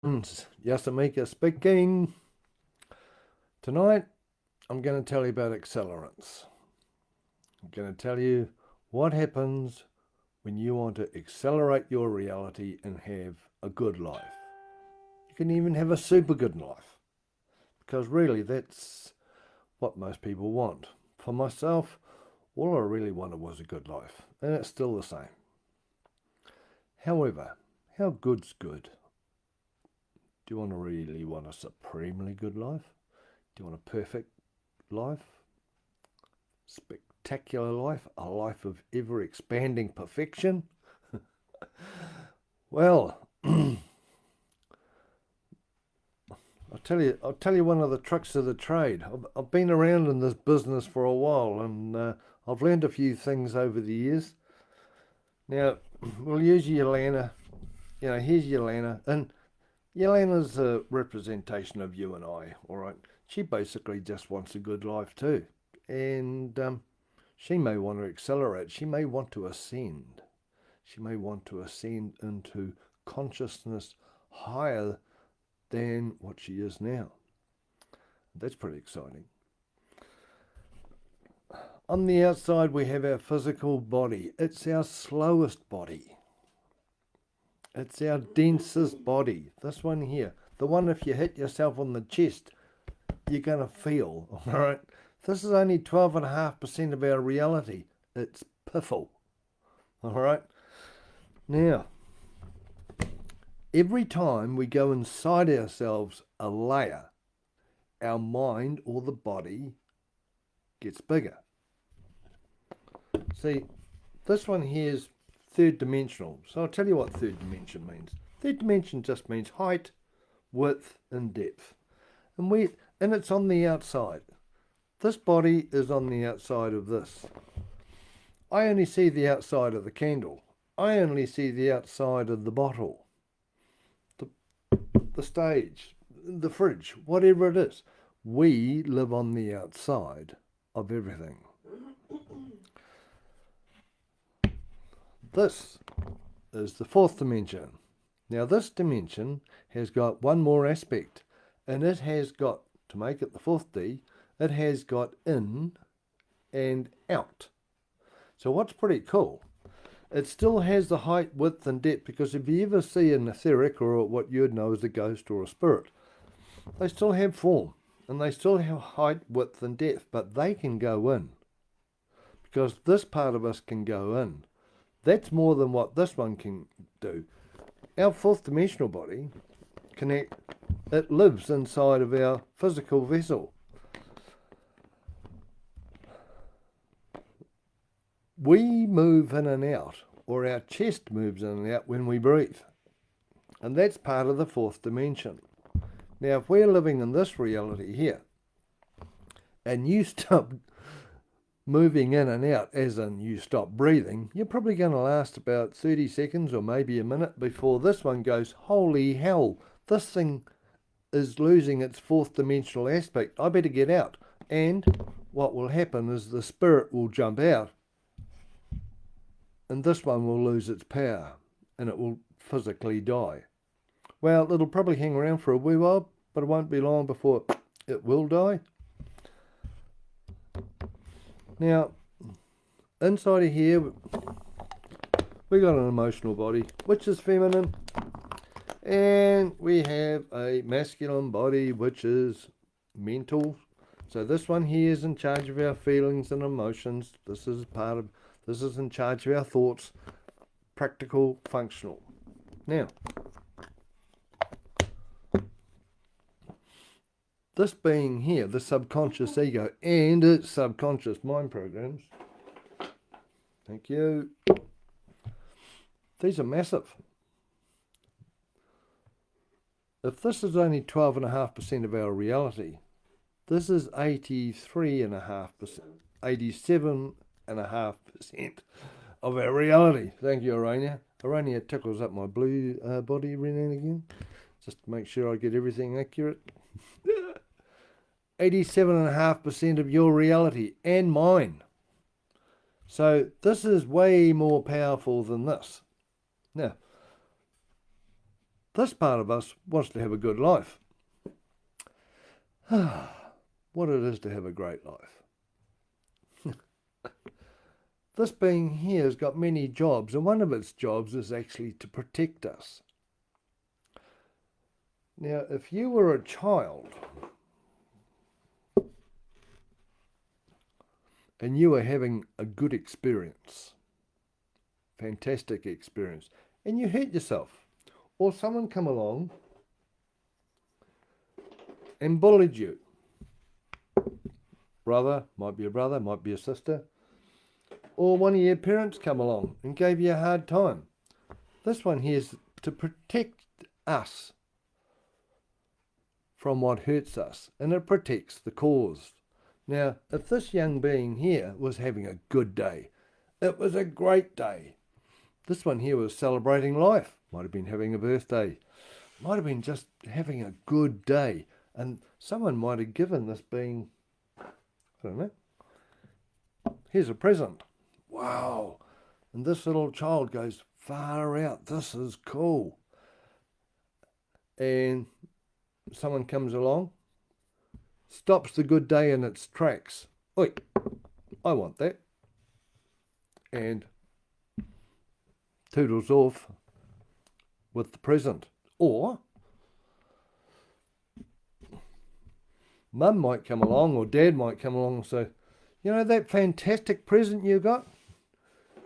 Yasa speaking. Tonight, I'm going to tell you about accelerants. I'm going to tell you what happens when you want to accelerate your reality and have a good life. You can even have a super good life, because really that's what most people want. For myself, all I really wanted was a good life, and it's still the same. However, how good's good? Do you really want a supremely good life? Do you want a perfect life? Spectacular life? A life of ever-expanding perfection? Well, I'll tell you one of the tricks of the trade. I've been around in this business for a while, and I've learned a few things over the years. Now, we'll use Yelena. Here's Yelena, and Yelena's a representation of you and I, all right? She basically just wants a good life too. And she may want to accelerate. She may want to ascend. She may want to ascend into consciousness higher than what she is now. That's pretty exciting. On the outside, we have our physical body. It's our slowest body. It's our densest body. This one here. The one if you hit yourself on the chest, you're going to feel, all right? This is only 12.5% of our reality. It's piffle, all right? Now, every time we go inside ourselves a layer, our mind or the body gets bigger. See, this one here is third dimensional. So I'll tell you what third dimension means. Third dimension just means height, width, and depth. And it's on the outside. This body is on the outside of this. I only see the outside of the candle. I only see the outside of the bottle, the stage, the fridge, whatever it is. We live on the outside of everything. This is the fourth dimension. Now this dimension has got one more aspect, and it has got, to make it the fourth D, it has got in and out. So what's pretty cool, it still has the height, width and depth, because if you ever see an etheric, or what you'd know as a ghost or a spirit, they still have form and they still have height, width and depth, but they can go in, because this part of us can go in. That's more than what this one can do. Our fourth dimensional body it lives inside of our physical vessel. We move in and out, or our chest moves in and out when we breathe. And that's part of the fourth dimension. Now, if we're living in this reality here, and you stop moving in and out, as in you stop breathing, you're probably going to last about 30 seconds or maybe a minute before this one goes, holy hell, this thing is losing its fourth dimensional aspect. I better get out. And what will happen is the spirit will jump out, and this one will lose its power, and it will physically die. Well, it'll probably hang around for a wee while, but it won't be long before it will die. Now, inside of here, we got an emotional body, which is feminine, and we have a masculine body, which is mental. So this one here is in charge of our feelings and emotions. This is in charge of our thoughts, practical, functional. Now, this being here, the subconscious ego and its subconscious mind programs, thank you, these are massive. If this is only 12.5% of our reality, this is 83.5%, 87.5% of our reality. Thank you, Arania. Arania tickles up my blue body every now and again, just to make sure I get everything accurate. 87.5% of your reality and mine. So this is way more powerful than this. Now, this part of us wants to have a good life. What it is to have a great life. This being here has got many jobs, and one of its jobs is actually to protect us. Now, if you were a child and you were having a good experience, fantastic experience, and you hurt yourself, or someone come along and bullied you, might be a sister, or one of your parents come along and gave you a hard time. This one here is to protect us from what hurts us, and it protects the cause. Now, if this young being here was having a good day, it was a great day. This one here was celebrating life, might have been having a birthday, might have been just having a good day, and someone might have given this being, I don't know, here's a present. Wow. And this little child goes, far out, this is cool. And someone comes along, stops the good day in its tracks. Oi, I want that. And toodles off with the present. Or mum might come along, or dad might come along and say, you know that fantastic present you got?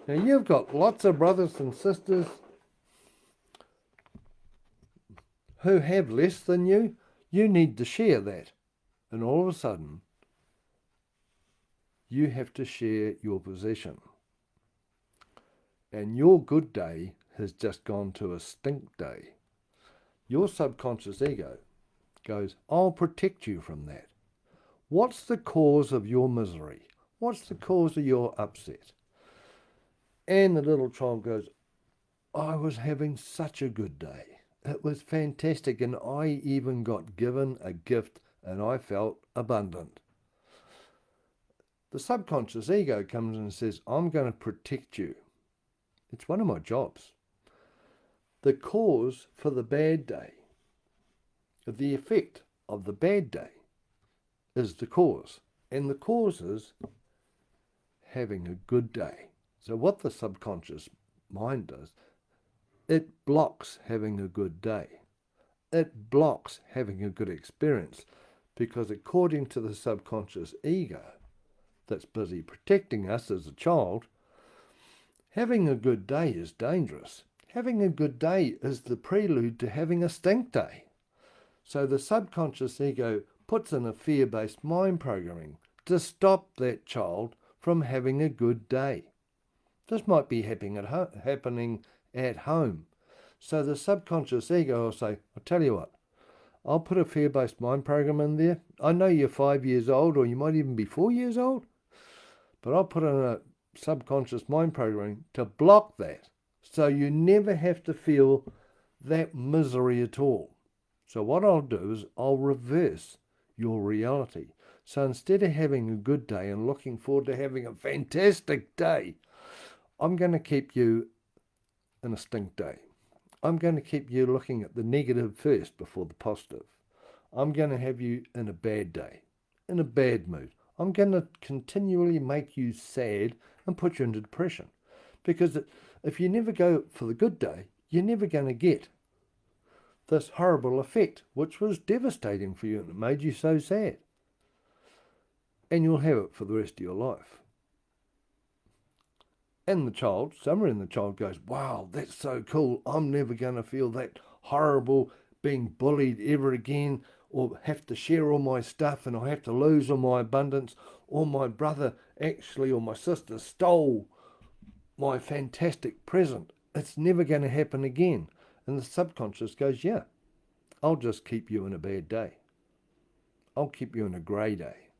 Now you've got lots of brothers and sisters who have less than you. You need to share that. And all of a sudden, you have to share your possession. And your good day has just gone to a stink day. Your subconscious ego goes, I'll protect you from that. What's the cause of your misery? What's the cause of your upset? And the little child goes, I was having such a good day. It was fantastic, and I even got given a gift, and I felt abundant. The subconscious ego comes and says, I'm going to protect you. It's one of my jobs. The cause for the bad day, the effect of the bad day, is the cause. And the cause is having a good day. So what the subconscious mind does, it blocks having a good day. It blocks having a good experience, because according to the subconscious ego that's busy protecting us as a child, having a good day is dangerous. Having a good day is the prelude to having a stink day. So the subconscious ego puts in a fear-based mind programming to stop that child from having a good day. This might be happening at home. So the subconscious ego will say, I'll tell you what, I'll put a fear-based mind program in there. I know you're 5 years old, or you might even be 4 years old, but I'll put in a subconscious mind programming to block that, so you never have to feel that misery at all. So what I'll do is I'll reverse your reality. So instead of having a good day and looking forward to having a fantastic day, I'm going to keep you in a stink day. I'm going to keep you looking at the negative first before the positive. I'm going to have you in a bad day, in a bad mood. I'm going to continually make you sad and put you into depression. Because if you never go for the good day, you're never going to get this horrible effect, which was devastating for you and it made you so sad. And you'll have it for the rest of your life. And the child, somewhere in the child goes, wow, that's so cool. I'm never going to feel that horrible being bullied ever again, or have to share all my stuff and I have to lose all my abundance, or my brother actually or my sister stole my fantastic present. It's never going to happen again. And the subconscious goes, yeah, I'll just keep you in a bad day. I'll keep you in a grey day.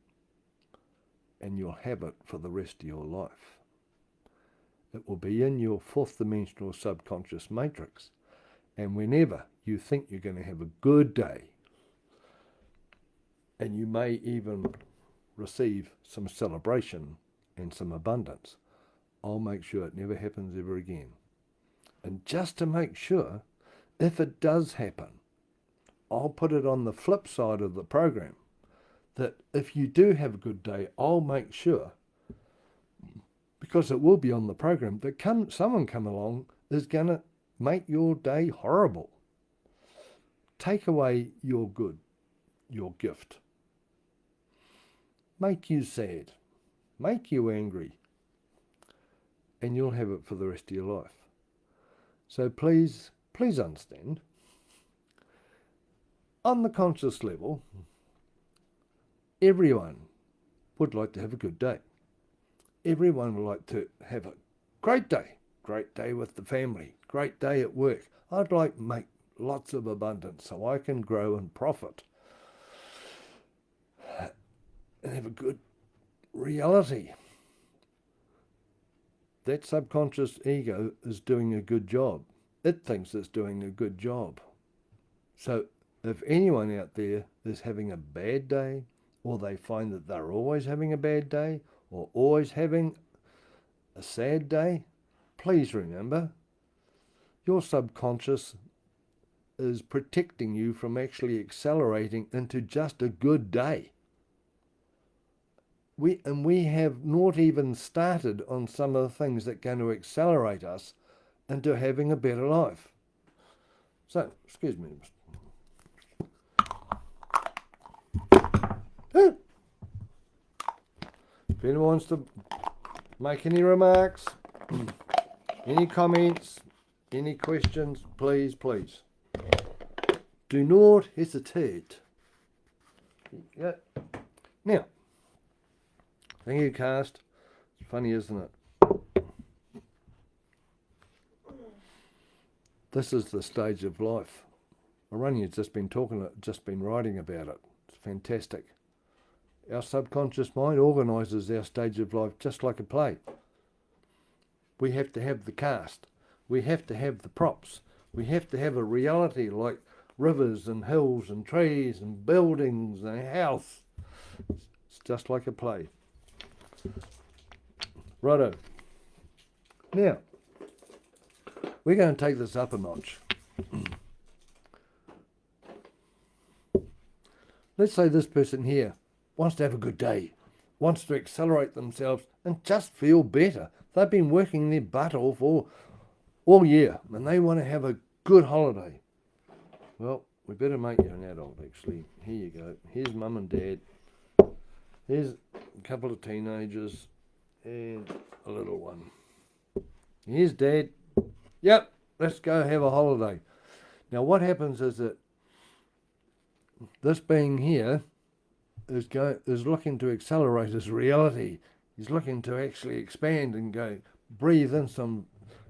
And you'll have it for the rest of your life. It will be in your fourth dimensional subconscious matrix. And whenever you think you're going to have a good day, and you may even receive some celebration and some abundance, I'll make sure it never happens ever again. And just to make sure, if it does happen, I'll put it on the flip side of the program, that if you do have a good day, I'll make sure, because it will be on the program, that someone come along is going to make your day horrible. Take away your good, your gift. Make you sad, make you angry, and you'll have it for the rest of your life. So please understand, on the conscious level, everyone would like to have a good day. Everyone would like to have a great day with the family, great day at work. I'd like to make lots of abundance so I can grow and profit and have a good reality. That subconscious ego is doing a good job. It thinks it's doing a good job. So if anyone out there is having a bad day, or they find that they're always having a bad day, or always having a sad day, please remember, your subconscious is protecting you from actually accelerating into just a good day. We have not even started on some of the things that are going to accelerate us into having a better life. So, excuse me. If anyone wants to make any remarks, any comments, any questions, please do not hesitate. Yeah. Now, thank you, cast. It's funny, isn't it? This is the stage of life. Arania's just been writing about it. It's fantastic. Our subconscious mind organises our stage of life just like a play. We have to have the cast. We have to have the props. We have to have a reality like rivers and hills and trees and buildings and a house. It's just like a play. Righto. Now, we're going to take this up a notch. Let's say this person here wants to have a good day, wants to accelerate themselves and just feel better. They've been working their butt off all year and they want to have a good holiday. Well, we better make you an adult, actually. Here you go. Here's mum and dad. Here's a couple of teenagers and a little one. Here's dad. Yep, let's go have a holiday. Now what happens is that this being here is looking to accelerate his reality. He's looking to actually expand and go breathe in some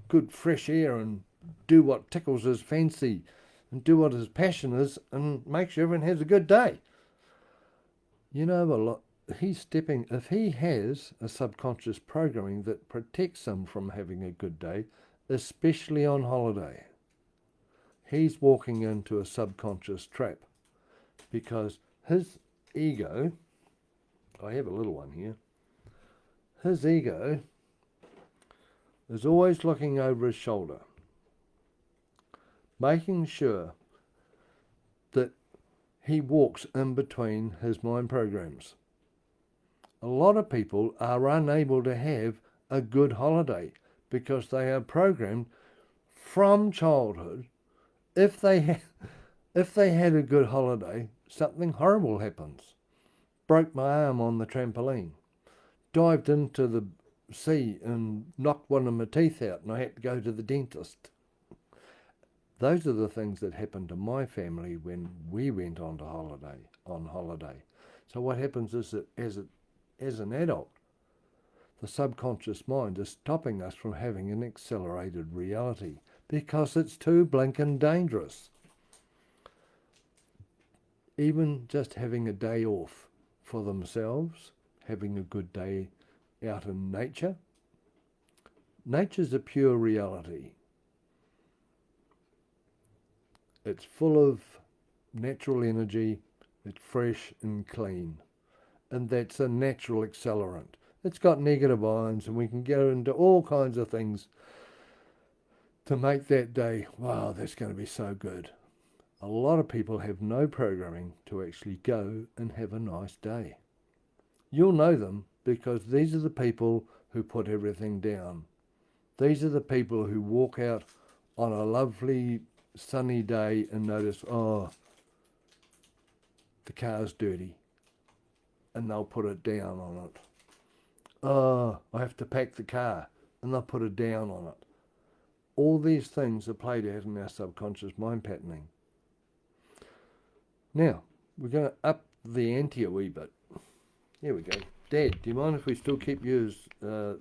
good fresh air and do what tickles his fancy and do what his passion is and make sure everyone has a good day. You know, if he has a subconscious programming that protects him from having a good day, especially on holiday, he's walking into a subconscious trap because his ego, I have a little one here, his ego is always looking over his shoulder, making sure that he walks in between his mind programs. A lot of people are unable to have a good holiday because they are programmed from childhood. If they had a good holiday, something horrible happens. Broke my arm on the trampoline, dived into the sea and knocked one of my teeth out and I had to go to the dentist. Those are the things that happened to my family when we went on holiday. So what happens is that as an adult, the subconscious mind is stopping us from having an accelerated reality because it's too blinking dangerous. Even just having a day off for themselves, having a good day out in nature. Nature's a pure reality. It's full of natural energy, it's fresh and clean, and that's a natural accelerant. It's got negative ions and we can go into all kinds of things to make that day, wow, that's going to be so good. A lot of people have no programming to actually go and have a nice day. You'll know them because these are the people who put everything down. These are the people who walk out on a lovely sunny day and notice, oh, the car's dirty, and they'll put it down on it. Oh, I have to pack the car, and they'll put it down on it. All these things are played out in our subconscious mind patterning. Now, we're going to up the ante a wee bit. Here we go. Dad, do you mind if we still keep you as the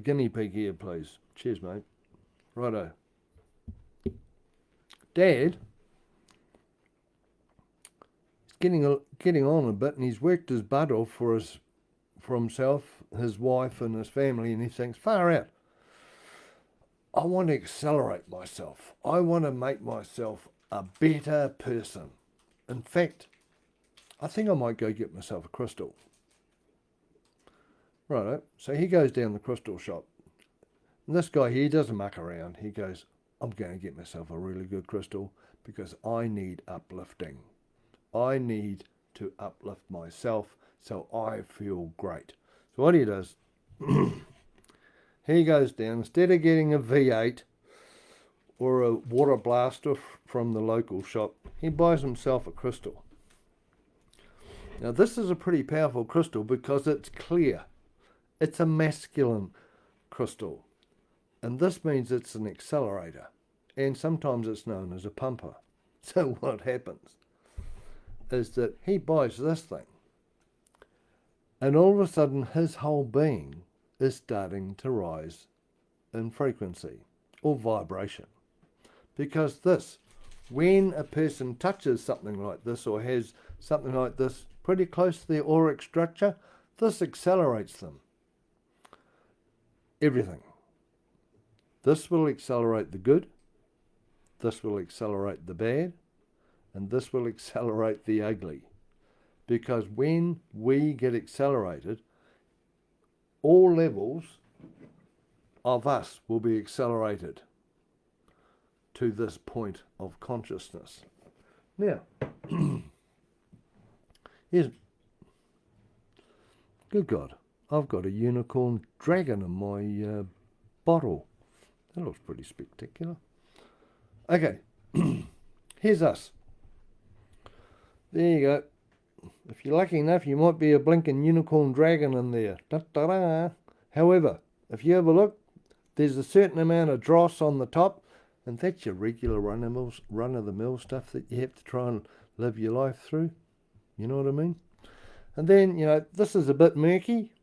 guinea pig here, please? Cheers, mate. Righto. Dad, he's getting on a bit, and he's worked his butt off for himself, his wife, and his family, and he thinks, far out. I want to accelerate myself. I want to make myself a better person. In fact, I think I might go get myself a crystal. Righto. So he goes down the crystal shop. And this guy here doesn't muck around. He goes, I'm going to get myself a really good crystal because I need uplifting. I need to uplift myself so I feel great. So what he does, he goes down, instead of getting a V8 or a water blaster from the local shop, he buys himself a crystal. Now this is a pretty powerful crystal because it's clear. It's a masculine crystal. And this means it's an accelerator. And sometimes it's known as a pumper. So what happens is that he buys this thing. And all of a sudden his whole being is starting to rise in frequency or vibration. Because this, when a person touches something like this or has something like this pretty close to their auric structure, this accelerates them. Everything. This will accelerate the good, this will accelerate the bad, and this will accelerate the ugly. Because when we get accelerated, all levels of us will be accelerated to this point of consciousness. Now, here's, good God, I've got a unicorn dragon in my bottle. That looks pretty spectacular. Okay, here's us. There you go. If you're lucky enough, you might be a blinking unicorn dragon in there. Da-da-da. However, if you have a look, there's a certain amount of dross on the top, and that's your regular run-of-the-mill stuff that you have to try and live your life through. You know what I mean? And then, you know, this is a bit murky.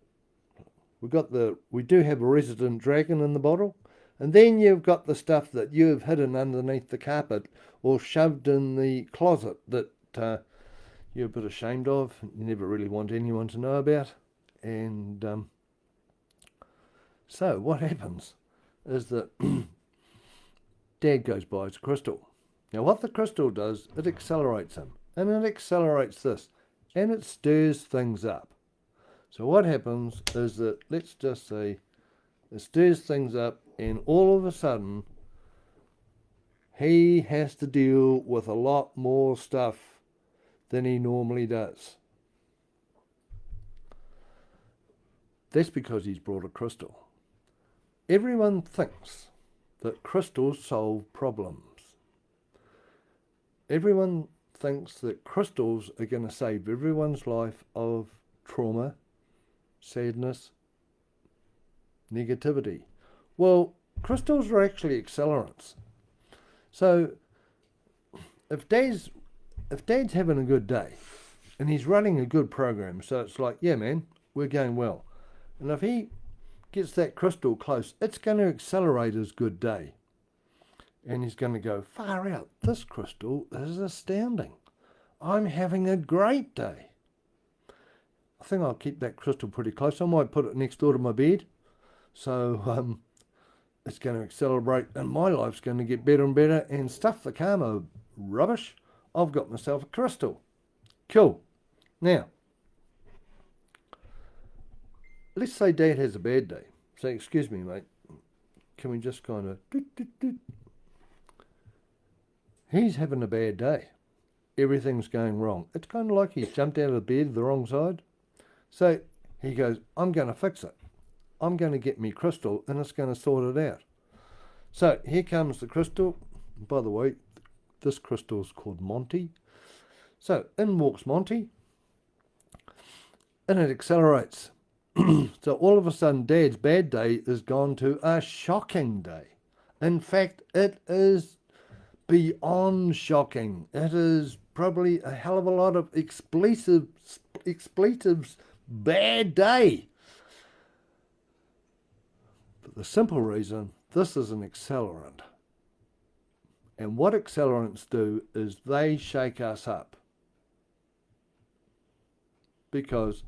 We do have a resident dragon in the bottle. And then you've got the stuff that you've hidden underneath the carpet or shoved in the closet that you're a bit ashamed of, you never really want anyone to know about. And so what happens is that Dad goes buys a crystal. Now what the crystal does, it accelerates him. And it accelerates this. And it stirs things up. So what happens is that, let's just say, it stirs things up, and all of a sudden he has to deal with a lot more stuff than he normally does. That's because he's brought a crystal. Everyone thinks that crystals solve problems. Everyone thinks that crystals are going to save everyone's life of trauma, sadness, negativity. Well, crystals are actually accelerants. So if Dad's having a good day and he's running a good program, so it's like, yeah man, we're going well. And if he gets that crystal close, it's going to accelerate his good day. And he's going to go, far out, this crystal is astounding. I'm having a great day. I think I'll keep that crystal pretty close. I might put it next door to my bed. So it's going to accelerate and my life's going to get better and better. And stuff the karma rubbish, I've got myself a crystal. Cool. Now, let's say Dad has a bad day. say, excuse me, mate, can we just kind of... He's having a bad day. Everything's going wrong. It's kind of like he's jumped out of the bed the wrong side. So he goes, I'm going to fix it. I'm going to get me crystal and it's going to sort it out. So here comes the crystal. By the way, this crystal is called Monty. So in walks Monty and it accelerates. So all of a sudden Dad's bad day is gone to a shocking day. In fact, it is beyond shocking. It is probably a hell of a lot of expletives bad day. For the simple reason, this is an accelerant. And what accelerants do is they shake us up. Because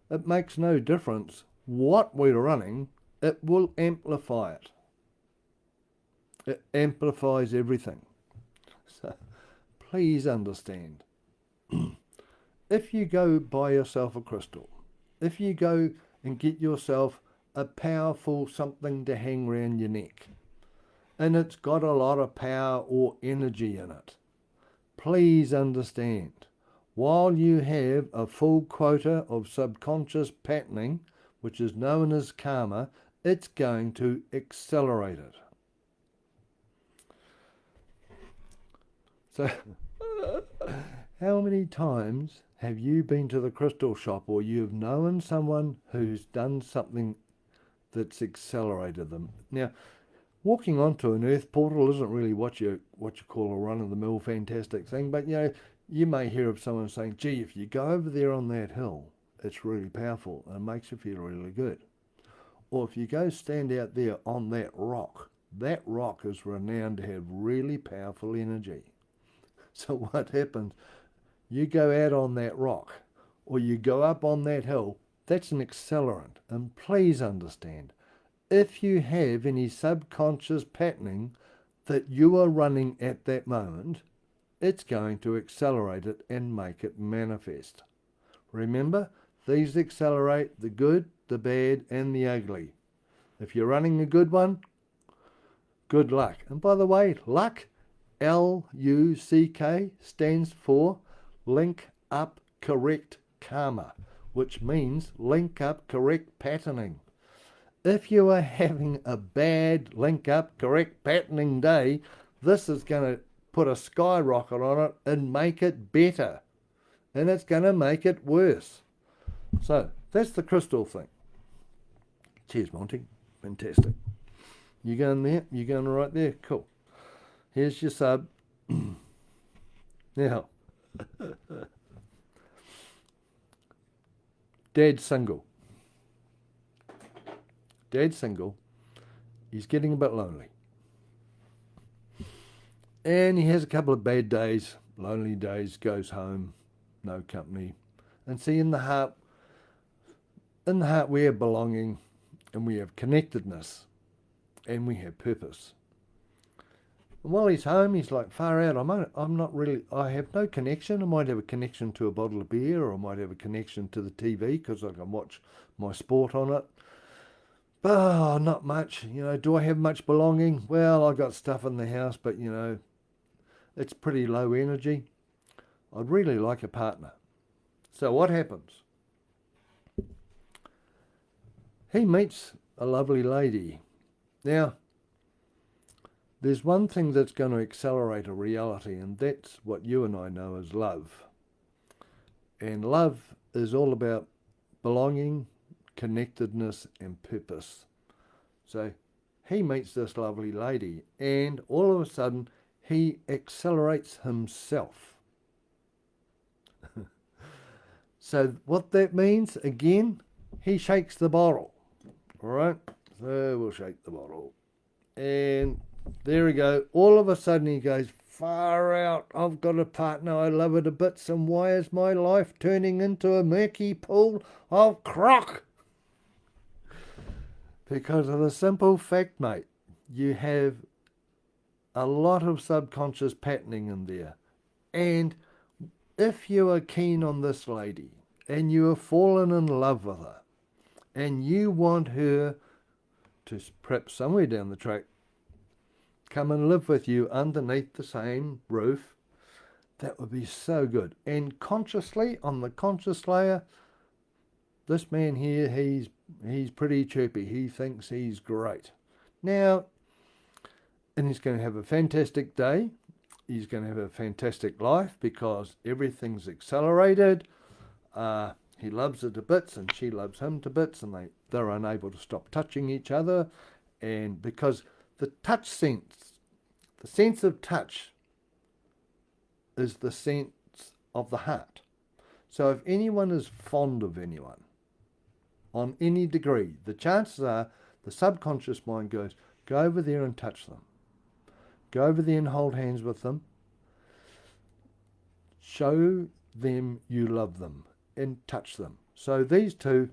it makes no difference what we're running, it will amplify it. It amplifies everything. So please understand. If you go buy yourself a crystal, if you go and get yourself a powerful something to hang around your neck, and it's got a lot of power or energy in it, please understand, while you have a full quota of subconscious patterning, which is known as karma, it's going to accelerate it. So, how many times have you been to the crystal shop or you've known someone who's done something that's accelerated them? Now, walking onto an earth portal isn't really what you call a run-of-the-mill fantastic thing, but you may hear of someone saying, gee, if you go over there on that hill, it's really powerful and it makes you feel really good. Or if you go stand out there on that rock is renowned to have really powerful energy. So what happens? You go out on that rock or you go up on that hill, that's an accelerant. And please understand, if you have any subconscious patterning that you are running at that moment, it's going to accelerate it and make it manifest. Remember, these accelerate the good, the bad, and the ugly. If you're running a good one, good luck. And by the way, luck, L-U-C-K, stands for link up correct karma, which means link up correct patterning. If you are having a bad link up correct patterning day, this is going to put a skyrocket on it and make it better. And it's going to make it worse. So that's the crystal thing. Cheers, Monty. Fantastic. You going there? You going right there? Cool. Here's your sub. Now, Dad's single. Dad's single. He's getting a bit lonely. And he has a couple of bad days, lonely days, goes home, no company. And see, in the heart we have belonging and we have connectedness and we have purpose. And while he's home, he's like, far out, I'm not really, I have no connection. I might have a connection to a bottle of beer, or I might have a connection to the TV because I can watch my sport on it. But not much. Do I have much belonging? Well, I got stuff in the house, but it's pretty low energy. I'd really like a partner. So what happens? He meets a lovely lady. Now, there's one thing that's going to accelerate a reality, and that's what you and I know as love. And love is all about belonging, connectedness, and purpose. So he meets this lovely lady, and all of a sudden, he accelerates himself. So what that means, again, he shakes the bottle. All right? So we'll shake the bottle. And there we go. All of a sudden he goes, far out, I've got a partner, I love her to bits, and why is my life turning into a murky pool of crock? Because of the simple fact, mate, you have a lot of subconscious patterning in there. And if you are keen on this lady and you have fallen in love with her and you want her to perhaps somewhere down the track come and live with you underneath the same roof. That would be so good. And consciously, on the conscious layer, this man here, he's pretty chirpy. He thinks he's great. Now, and he's going to have a fantastic day. He's going to have a fantastic life because everything's accelerated. He loves her to bits and she loves him to bits, and they're unable to stop touching each other. And because the touch sense, the sense of touch is the sense of the heart. So if anyone is fond of anyone on any degree, the chances are the subconscious mind goes, go over there and touch them. Go over there and hold hands with them. Show them you love them and touch them. So these two,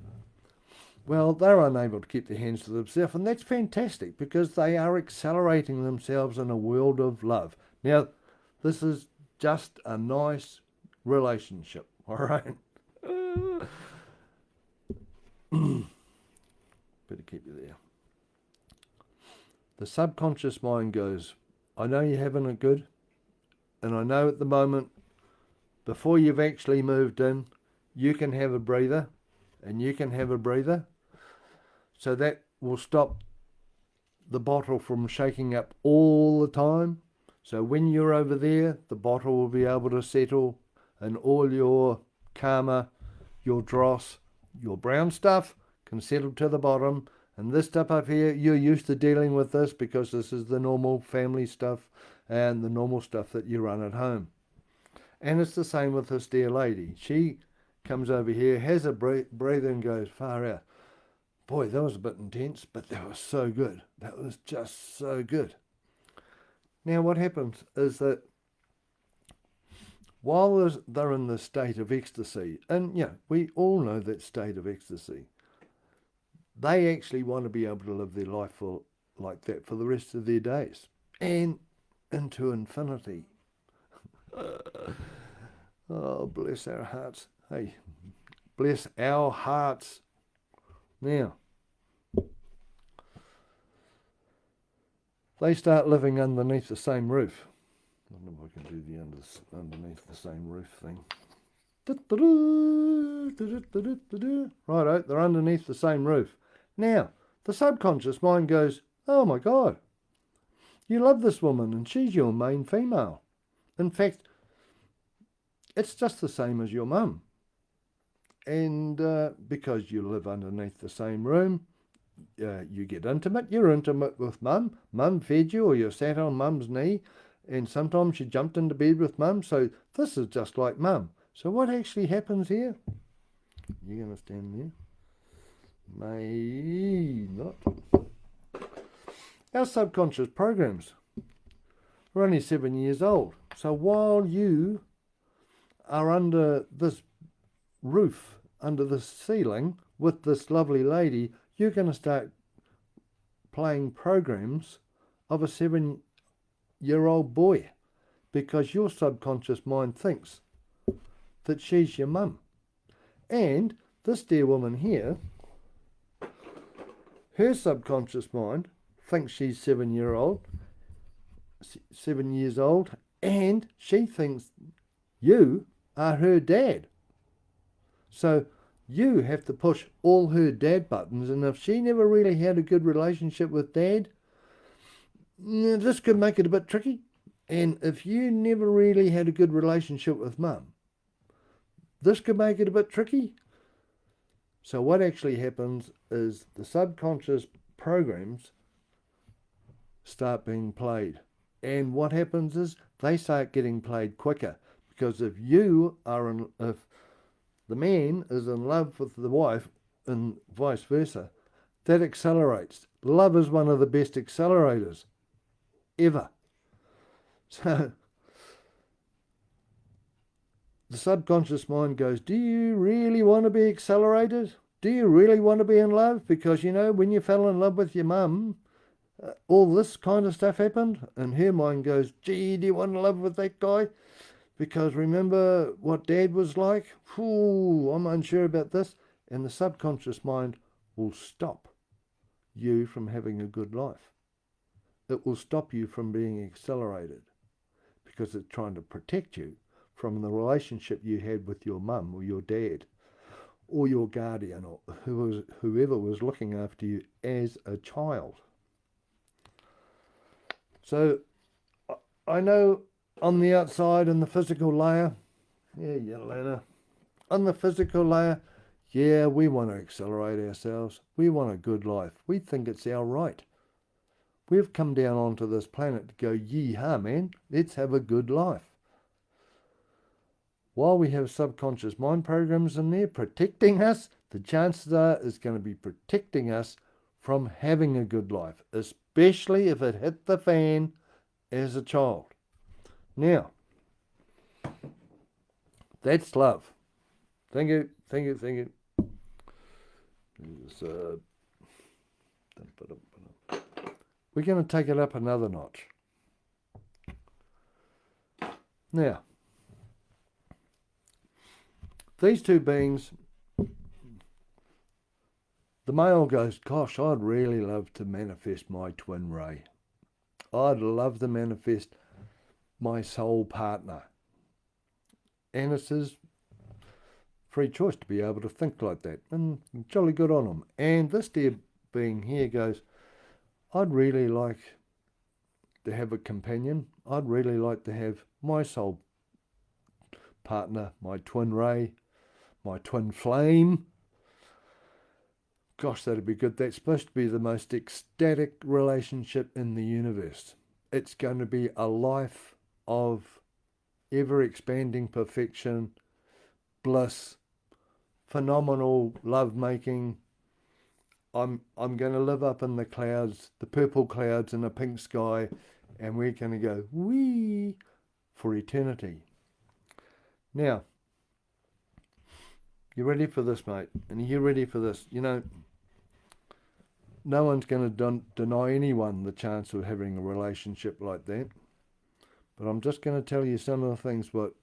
well, they're unable to keep their hands to themselves, and that's fantastic because they are accelerating themselves in a world of love. Now, this is just a nice relationship, all right? Better keep you there. The subconscious mind goes, I know you're having it good, and I know at the moment, before you've actually moved in, you can have a breather, and you can have a breather. So that will stop the bottle from shaking up all the time. So when you're over there, the bottle will be able to settle, and all your karma, your dross, your brown stuff can settle to the bottom. And this stuff up here, you're used to dealing with this because this is the normal family stuff and the normal stuff that you run at home. And it's the same with this dear lady. She comes over here, has a breather and goes far out. Boy, that was a bit intense, but that was so good. That was just so good. Now what happens is that while they're in the state of ecstasy, and yeah, we all know that state of ecstasy, they actually want to be able to live their life like that for the rest of their days and into infinity. Oh, bless our hearts. Hey, bless our hearts. Now, they start living underneath the same roof. I don't know if I can do the underneath the same roof thing. Righto, they're underneath the same roof. Now, the subconscious mind goes, oh my God, you love this woman and she's your main female. In fact, it's just the same as your mum. And because you live underneath the same room, you get intimate. You're intimate with mum. Mum fed you, or you sat on mum's knee, and sometimes you jumped into bed with mum. So this is just like mum. So what actually happens here? You're going to stand there. May not. Our subconscious programs. We're only 7 years old. So while you are under this roof, under the ceiling with this lovely lady, you're going to start playing programs of a 7-year-old boy because your subconscious mind thinks that she's your mum. And this dear woman here, her subconscious mind thinks she's 7 years old, and she thinks you are her dad. So you have to push all her dad buttons, and if she never really had a good relationship with dad, this could make it a bit tricky. And if you never really had a good relationship with mum, this could make it a bit tricky. So what actually happens is the subconscious programs start being played. And what happens is they start getting played quicker. Because if the man is in love with the wife and vice versa, that accelerates. Love is one of the best accelerators ever. So the subconscious mind goes, do you really want to be accelerated? Do you really want to be in love? Because, you know, when you fell in love with your mum, all this kind of stuff happened. And her mind goes, gee, do you want to love with that guy? Because remember what dad was like? Ooh, I'm unsure about this. And the subconscious mind will stop you from having a good life. It will stop you from being accelerated because it's trying to protect you from the relationship you had with your mum or your dad or your guardian or whoever was looking after you as a child. So I know on the outside, in the physical layer, Yelena, on the physical layer, we want to accelerate ourselves. We want a good life. We think it's our right. We've come down onto this planet to go, yee-ha, man, let's have a good life. While we have subconscious mind programs in there protecting us, the chances are it's going to be protecting us from having a good life, especially if it hit the fan as a child. Now, that's love. Thank you. We're going to take it up another notch. Now, these two beings, the male goes, gosh, I'd really love to manifest my twin ray. I'd love to manifest my soul partner. And it's his free choice to be able to think like that. And jolly good on him. And this dear being here goes, I'd really like to have a companion. I'd really like to have my soul partner, my twin ray, my twin flame. Gosh, that'd be good. That's supposed to be the most ecstatic relationship in the universe. It's going to be a life of ever-expanding perfection, bliss, phenomenal love-making. I'm going to live up in the clouds, the purple clouds and a pink sky, and we're going to go wee for eternity. Now, you ready for this, mate? And you ready for this? You know, no one's going to deny anyone the chance of having a relationship like that. But I'm just going to tell you some of the things what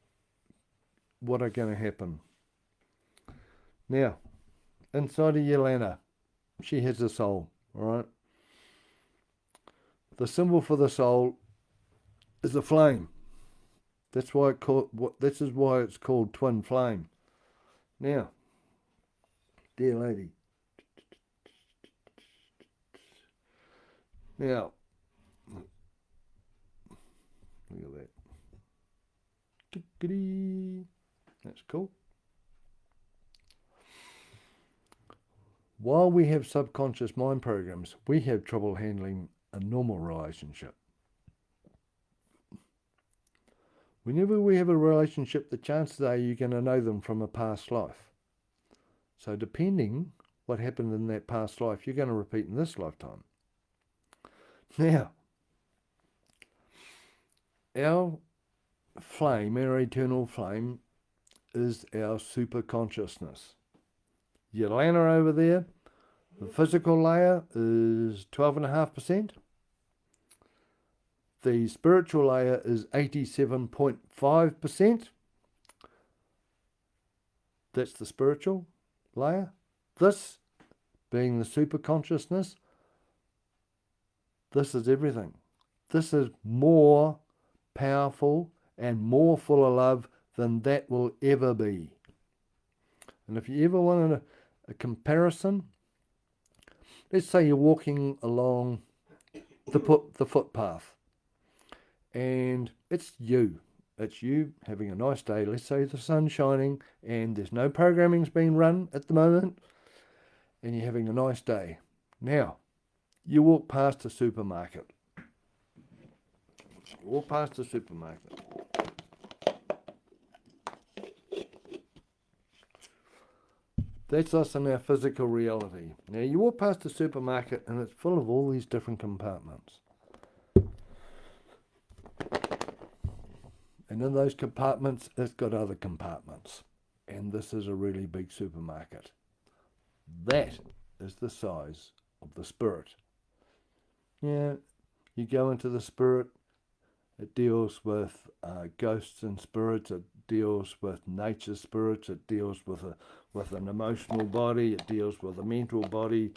are going to happen. Now, inside of Yelena, she has a soul, all right? The symbol for the soul is a flame. This is why it's called twin flame. Now, dear lady. Now, look at that. That's cool. While we have subconscious mind programs, we have trouble handling a normal relationship. Whenever we have a relationship, the chances are you're going to know them from a past life. So depending what happened in that past life, you're going to repeat in this lifetime. Now, our flame, our eternal flame, is our super consciousness. Yelena over there, the physical layer is 12.5%. The spiritual layer is 87.5%. That's the spiritual layer. This being the super consciousness, this is everything. This is more powerful and more full of love than that will ever be. And if you ever wanted a comparison, let's say you're walking along the footpath and it's you having a nice day. Let's say the sun's shining and there's no programming's being run at the moment and you're having a nice day. Now, you walk past a supermarket. That's us in our physical reality. Now you walk past a supermarket and it's full of all these different compartments. And in those compartments, it's got other compartments. And this is a really big supermarket. That is the size of the spirit. Yeah, you go into the spirit, it deals with ghosts and spirits, it deals with nature spirits, it deals with an emotional body, it deals with a mental body.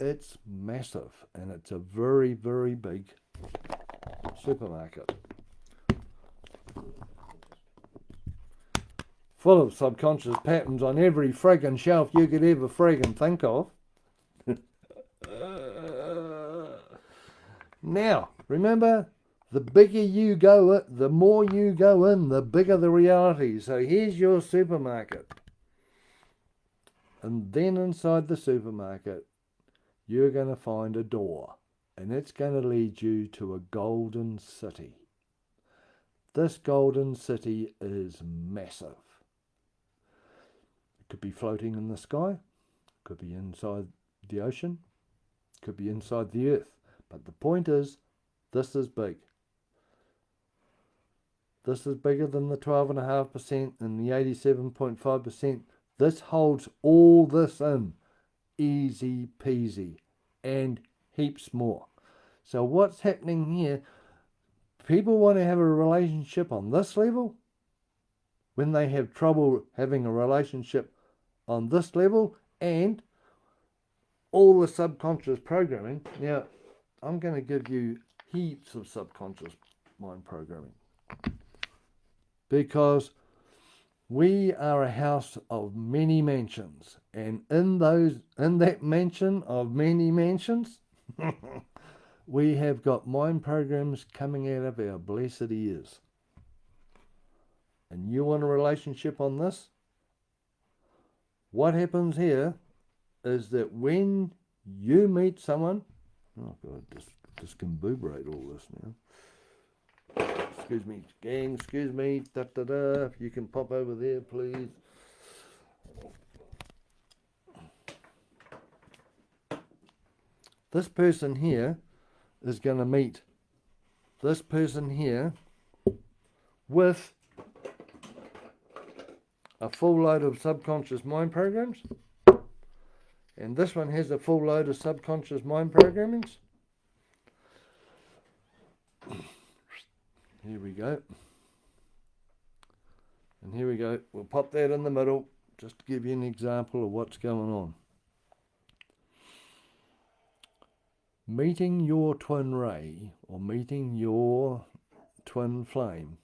It's massive, and it's a very, very big supermarket. Full of subconscious patterns on every friggin' shelf you could ever friggin' think of. Now, remember, the bigger you go, the more you go in, the bigger the reality. So here's your supermarket. And then inside the supermarket, you're going to find a door. And it's going to lead you to a golden city. This golden city is massive. It could be floating in the sky. It could be inside the ocean. It could be inside the earth. But the point is, this is big. This is bigger than the 12.5% and the 87.5%. This holds all this in. Easy peasy. And heaps more. So what's happening here? People want to have a relationship on this level. When they have trouble having a relationship on this level, and all the subconscious programming. Now, I'm going to give you heaps of subconscious mind programming, because we are a house of many mansions, and in that mansion of many mansions, we have got mind programs coming out of our blessed ears. And you want a relationship on this? What happens here is that when you meet someone, oh God, discombobulate all this now. Excuse me, gang, excuse me, if you can pop over there, please. This person here is going to meet this person here with a full load of subconscious mind programs, and this one has a full load of subconscious mind programmings. Here we go. And here we go. We'll pop that in the middle just to give you an example of what's going on. Meeting your twin ray, or meeting your twin flame.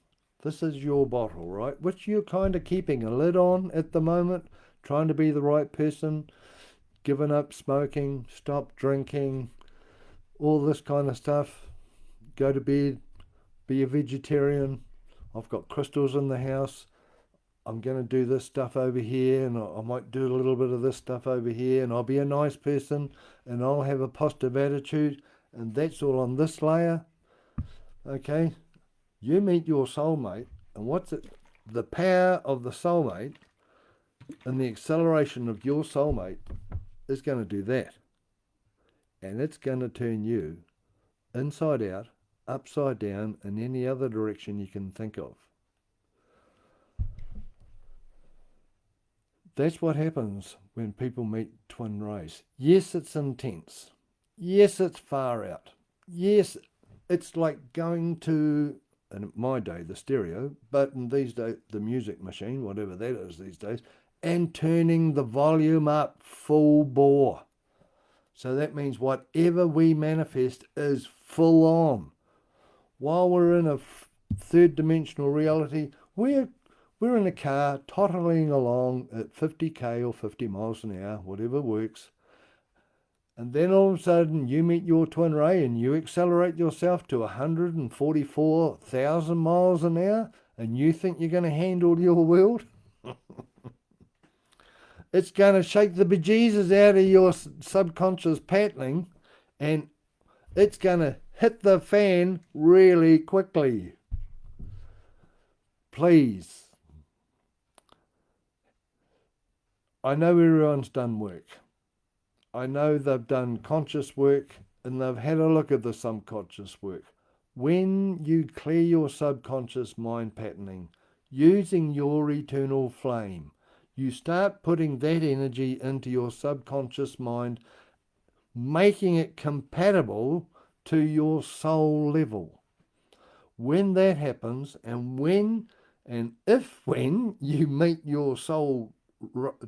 This is your bottle, right? Which you're kind of keeping a lid on at the moment, trying to be the right person, giving up smoking, stop drinking, all this kind of stuff. Go to bed, be a vegetarian. I've got crystals in the house. I'm going to do this stuff over here, and I might do a little bit of this stuff over here, and I'll be a nice person, and I'll have a positive attitude, and that's all on this layer. Okay? You meet your soulmate, and what's it? The power of the soulmate and the acceleration of your soulmate is going to do that. And it's going to turn you inside out, upside down, in any other direction you can think of. That's what happens when people meet twin rays. Yes, it's intense. Yes, it's far out. Yes, it's like going to, in my day, the stereo, but in these days, the music machine, whatever that is these days, and turning the volume up full bore. So that means whatever we manifest is full on. While we're in a third dimensional reality, we're in a car toddling along at 50k or 50 miles an hour, whatever works. And then all of a sudden you meet your twin ray and you accelerate yourself to 144,000 miles an hour, and you think you're going to handle your world? It's going to shake the bejesus out of your subconscious patterning, and it's going to hit the fan really quickly. Please. I know everyone's done work. I know they've done conscious work and they've had a look at the subconscious work. When you clear your subconscious mind patterning using your eternal flame, you start putting that energy into your subconscious mind, making it compatible to your soul level. When that happens, and when you meet your soul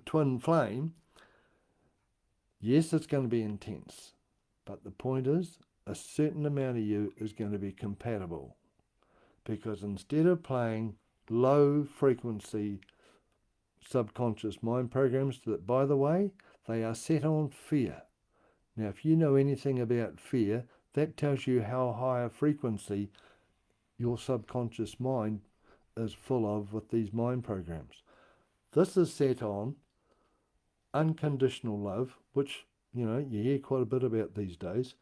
twin flame, Yes, it's going to be intense, but the point is, a certain amount of you is going to be compatible, because instead of playing low frequency subconscious mind programs that, by the way, they are set on fear. Now, if you know anything about fear, that tells you how high a frequency your subconscious mind is full of with these mind programs. This is set on unconditional love, which, you hear quite a bit about these days.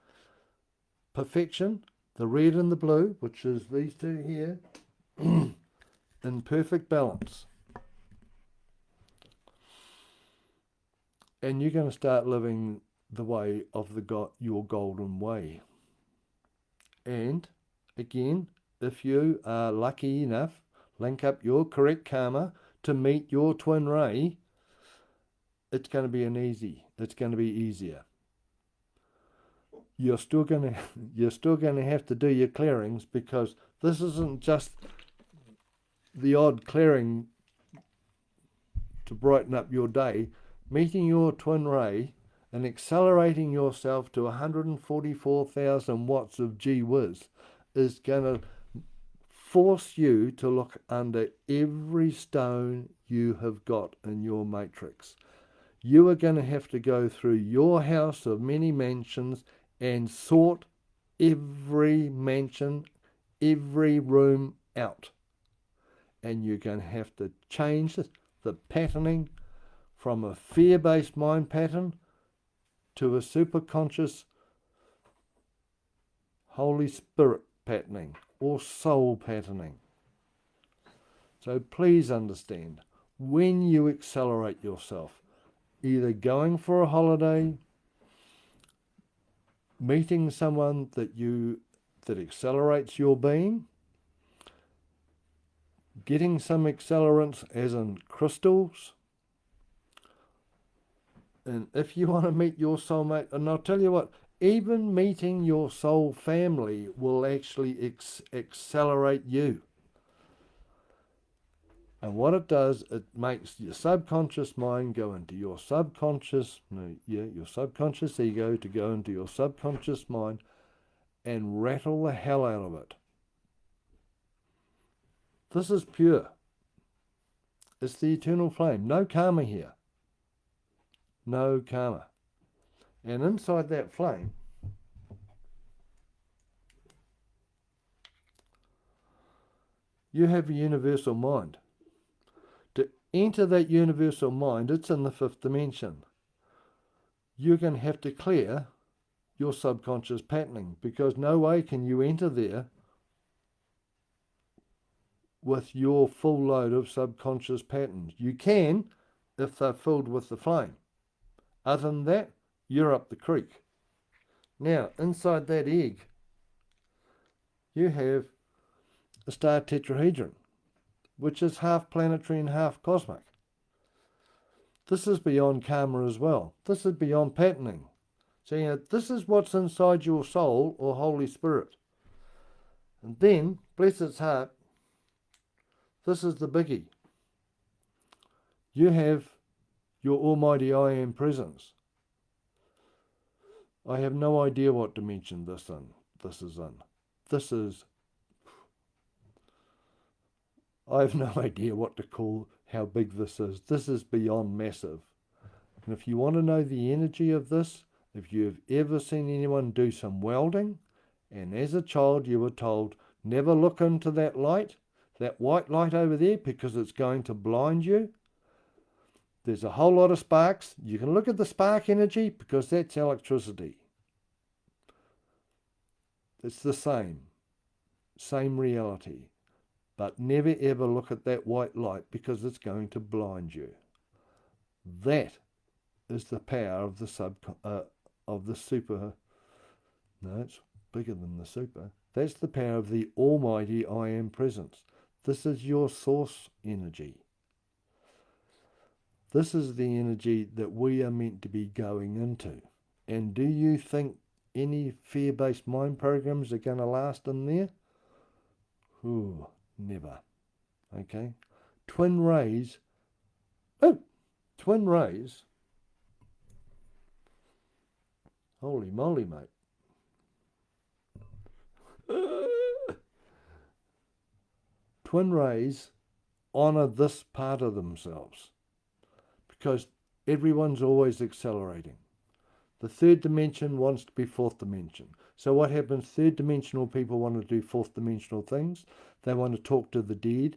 Perfection, the red and the blue, which is these two here, in perfect balance. And you're going to start living the way of your golden way. And again, if you are lucky enough, link up your correct karma to meet your twin ray, it's going to be it's going to be easier. You're still going to have to do your clearings, because this isn't just the odd clearing to brighten up your day. Meeting your twin ray and accelerating yourself to 144,000 watts of gee whiz is going to force you to look under every stone you have got in your matrix. You are going to have to go through your house of many mansions and sort every mansion, every room out. And you're going to have to change the patterning from a fear-based mind pattern to a superconscious Holy Spirit patterning or soul patterning. So please understand, when you accelerate yourself, either going for a holiday, meeting someone that accelerates your being, getting some accelerants as in crystals, and if you want to meet your soulmate, and I'll tell you what, even meeting your soul family will actually accelerate you. And what it does, it makes your subconscious mind go into your subconscious ego to go into your subconscious mind and rattle the hell out of it. This is pure. It's the eternal flame. No karma here. No karma. And inside that flame, you have a universal mind. To enter that universal mind, it's in the fifth dimension. You're going to have to clear your subconscious patterning, because no way can you enter there with your full load of subconscious patterns. You can if they're filled with the flame. Other than that, you're up the creek. Now, inside that egg, you have a star tetrahedron, which is half planetary and half cosmic. This is beyond karma as well. This is beyond patterning. So, this is what's inside your soul or Holy Spirit. And then, bless its heart, this is the biggie. You have your almighty I Am presence. I have no idea what dimension this is in. I have no idea what to call how big this is. This is beyond massive. And if you want to know the energy of this, if you've ever seen anyone do some welding, and as a child you were told, never look into that light, that white light over there, because it's going to blind you. There's a whole lot of sparks. You can look at the spark energy, because that's electricity. It's the same reality. But never ever look at that white light, because it's going to blind you. That is the power of the super. No, it's bigger than the super. That's the power of the almighty I Am presence. This is your source energy. This is the energy that we are meant to be going into. And do you think any fear-based mind programs are going to last in there? Ooh, never. Okay? Twin rays Holy moly, mate. Twin rays honour this part of themselves because everyone's always accelerating. The third dimension wants to be fourth dimension. So what happens? Third dimensional people want to do fourth dimensional things. They want to talk to the dead,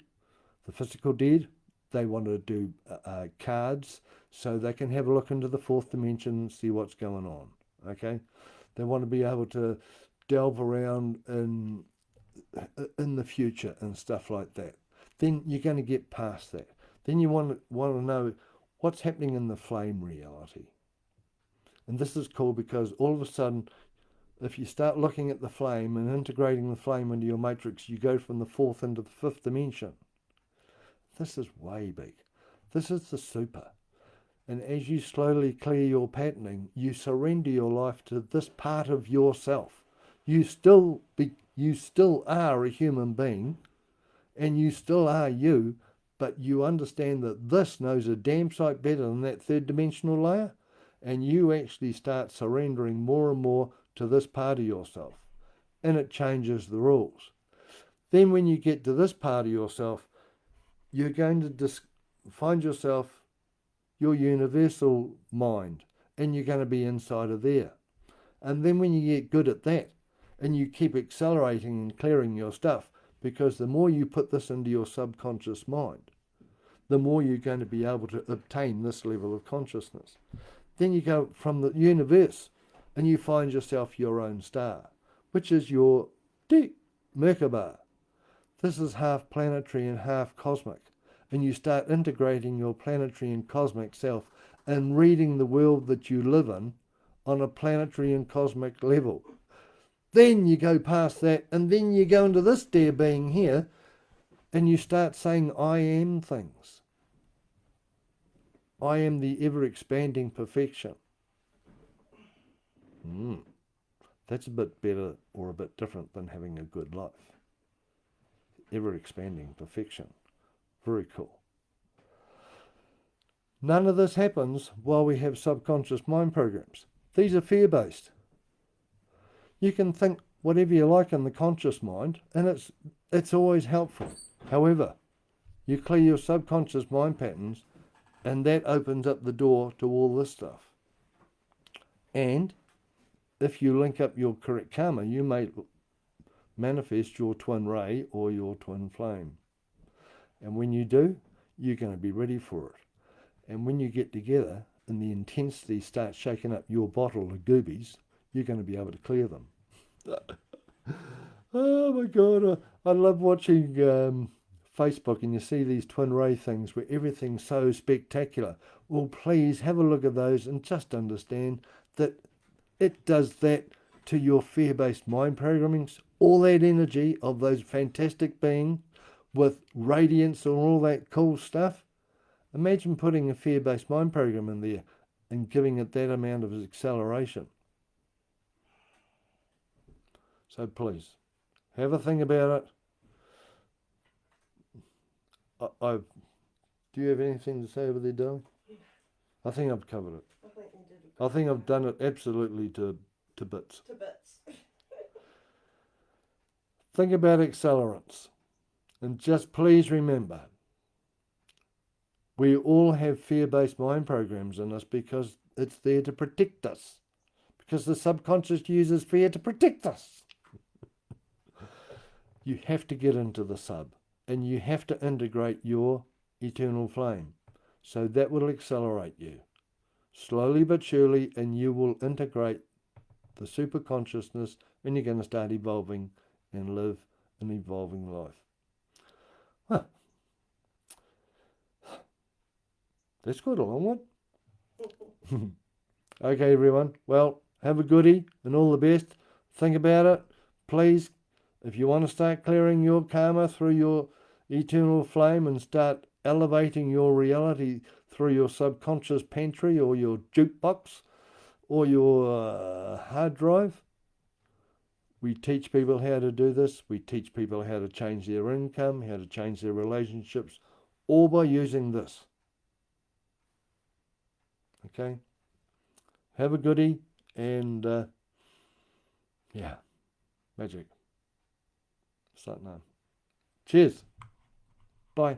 the physical dead. They want to do cards so they can have a look into the fourth dimension and see what's going on. Okay? They want to be able to delve around in the future and stuff like that. Then you're going to get past that. Then you want to know what's happening in the flame reality. And this is cool because all of a sudden, if you start looking at the flame and integrating the flame into your matrix, you go from the fourth into the fifth dimension. This is way big. This is the super. And as you slowly clear your patterning, you surrender your life to this part of yourself. You still are a human being, and you still are you, but you understand that this knows a damn sight better than that third dimensional layer. And you actually start surrendering more and more to this part of yourself. And it changes the rules. Then when you get to this part of yourself, you're going to find yourself, your universal mind, and you're going to be inside of there. And then when you get good at that, and you keep accelerating and clearing your stuff, because the more you put this into your subconscious mind, the more you're going to be able to obtain this level of consciousness. Then you go from the universe and you find yourself your own star, which is your deep Merkaba. This is half planetary and half cosmic. And you start integrating your planetary and cosmic self and reading the world that you live in on a planetary and cosmic level. Then you go past that and then you go into this dear being here and you start saying I am things. I am the ever-expanding perfection. That's a bit better or a bit different than having a good life. Ever-expanding perfection. Very cool. None of this happens while we have subconscious mind programs. These are fear-based. You can think whatever you like in the conscious mind, and it's always helpful. However, you clear your subconscious mind patterns, and that opens up the door to all this stuff. And if you link up your correct karma, you may manifest your twin ray or your twin flame. And when you do, you're going to be ready for it. And when you get together and the intensity starts shaking up your bottle of goobies, you're going to be able to clear them. Oh my God, I love watching Facebook and you see these twin ray things where everything's so spectacular. Well, please have a look at those and just understand that it does that to your fear-based mind programmings. All that energy of those fantastic beings with radiance and all that cool stuff. Imagine putting a fear-based mind program in there and giving it that amount of acceleration. So please, have a think about it. Do you have anything to say over there, darling? Yeah. I think I've covered it. I think I've done it absolutely to bits. To bits. Think about accelerants. And just please remember, we all have fear-based mind programs in us because it's there to protect us. Because the subconscious uses fear to protect us. You have to get into the sub. And you have to integrate your eternal flame. So that will accelerate you. Slowly but surely, and you will integrate the super consciousness and you're going to start evolving and live an evolving life. Huh. That's quite a long one. Okay, everyone. Well, have a goodie and all the best. Think about it. Please, if you want to start clearing your karma through your eternal flame and start elevating your reality through your subconscious pantry or your jukebox or your hard drive. We teach people how to do this. We teach people how to change their income, how to change their relationships, all by using this. Okay? Have a goodie And yeah, magic. Starting on. Cheers. Bye.